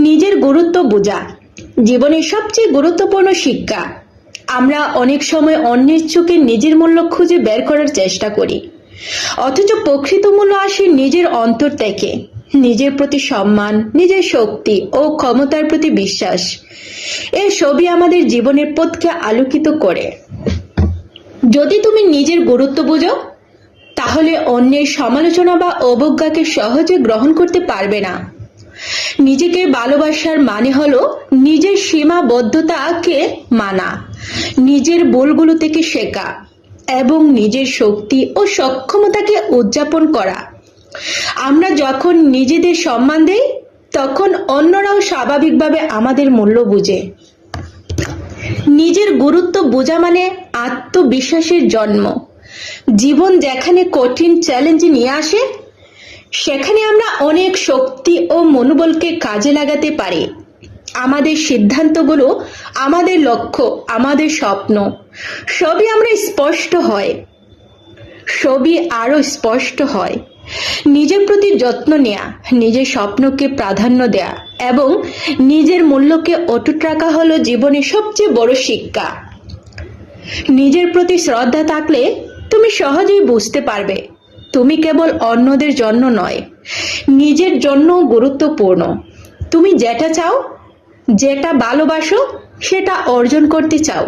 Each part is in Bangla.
নিজের গুরুত্ব বোঝা জীবনের সবচেয়ে গুরুত্বপূর্ণ শিক্ষা। আমরা অনেক সময় অন্যের চোখে নিজের মূল্য খুঁজে বের করার চেষ্টা করি, অথচ প্রকৃত মূল্য আসে নিজের অন্তর থেকে। নিজের প্রতি সম্মান, নিজের শক্তি ও ক্ষমতার প্রতি বিশ্বাস, এই সবই আমাদের জীবনের পথকে আলোকিত করে। যদি তুমি নিজের গুরুত্ব বোঝো, তাহলে অন্যের সমালোচনা বা অবজ্ঞাকে সহজে গ্রহণ করতে পারবে না। নিজেকে ভালোবাসার মানে হলো নিজের সীমাবদ্ধতাকে মানা, নিজের ভুলগুলো থেকে শেখা এবং নিজের শক্তি ও সক্ষমতাকে উদযাপন করা। আমরা যখন নিজেদের সম্মান দেই, তখন অন্যরাও স্বাভাবিকভাবে আমাদের মূল্য বুঝে। নিজের গুরুত্ব বোঝা মানে আত্মবিশ্বাসের জন্ম। জীবন যেখানে কঠিন চ্যালেঞ্জ নিয়ে আসে, সেখানে আমরা অনেক শক্তি ও মনোবলকে কাজে লাগাতে পারি। আমাদের সিদ্ধান্তগুলো, আমাদের লক্ষ্য, আমাদের স্বপ্ন সবই আরো স্পষ্ট হয়। নিজের প্রতি যত্ন নেয়া, নিজের স্বপ্নকে প্রাধান্য দেয়া এবং নিজের মূল্যকে অটুট রাখা হলো জীবনের সবচেয়ে বড় শিক্ষা। নিজের প্রতি শ্রদ্ধা থাকলে তুমি সহজেই বুঝতে পারবে তুমি কেবল অন্যদের জন্য নয়, নিজের জন্য গুরুত্বপূর্ণ। তুমি যেটা চাও, যেটা ভালোবাসো, সেটা অর্জন করতে চাও।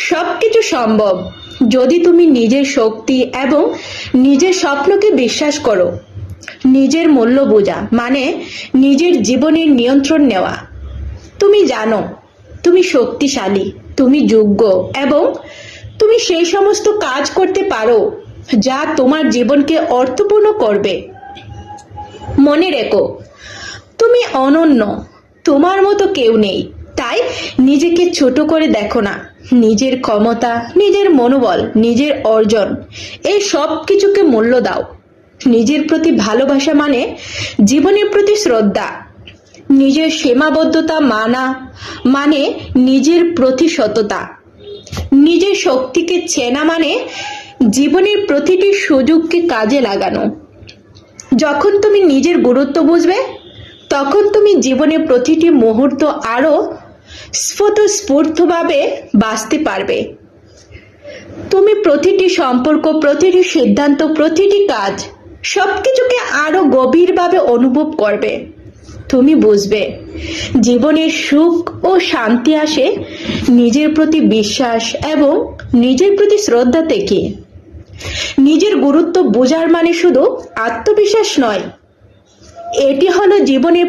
সবকিছু সম্ভব যদি তুমি নিজের শক্তি এবং নিজের স্বপ্নকে বিশ্বাস করো। নিজের মূল্য বোঝা মানে নিজের জীবনের নিয়ন্ত্রণ নেওয়া। তুমি জানো তুমি শক্তিশালী, তুমি যোগ্য এবং তুমি সেই সমস্ত কাজ করতে পারো যা তোমার জীবনকে অর্থপূর্ণ করবে। মনে রেখো, তুমি অনন্য, তোমার মতো কেউ নেই। তাই নিজেকে ছোট করে দেখো না। নিজের ক্ষমতা, নিজের মনোবল, নিজের অর্জন, এই সব কিছুকে মূল্য দাও। নিজের প্রতি ভালোবাসা মানে জীবনের প্রতি শ্রদ্ধা। নিজের সীমাবদ্ধতা মানা মানে নিজের প্রতি সততা। নিজের শক্তিকে চেনা মানে জীবনের প্রতিটি সুযোগকে কাজে লাগানো। যখন তুমি নিজের গুরুত্ব বুঝবে, তখন তুমি জীবনের প্রতিটি মুহূর্ত আরো স্ফূর্তভাবে বাঁচতে পারবে। তুমি প্রতিটি সম্পর্ক, প্রতিটি সিদ্ধান্ত, প্রতিটি কাজ সবকিছুকে আরো গভীরভাবে অনুভব করবে। তুমি বুঝবে জীবনের সুখ ও শান্তি আসে নিজের প্রতি বিশ্বাস এবং নিজের প্রতি শ্রদ্ধা থেকে। নিজের গুরুত্ব বোঝার মানে শুধু আত্মবিশ্বাস নয়, এটি হলো জীবনের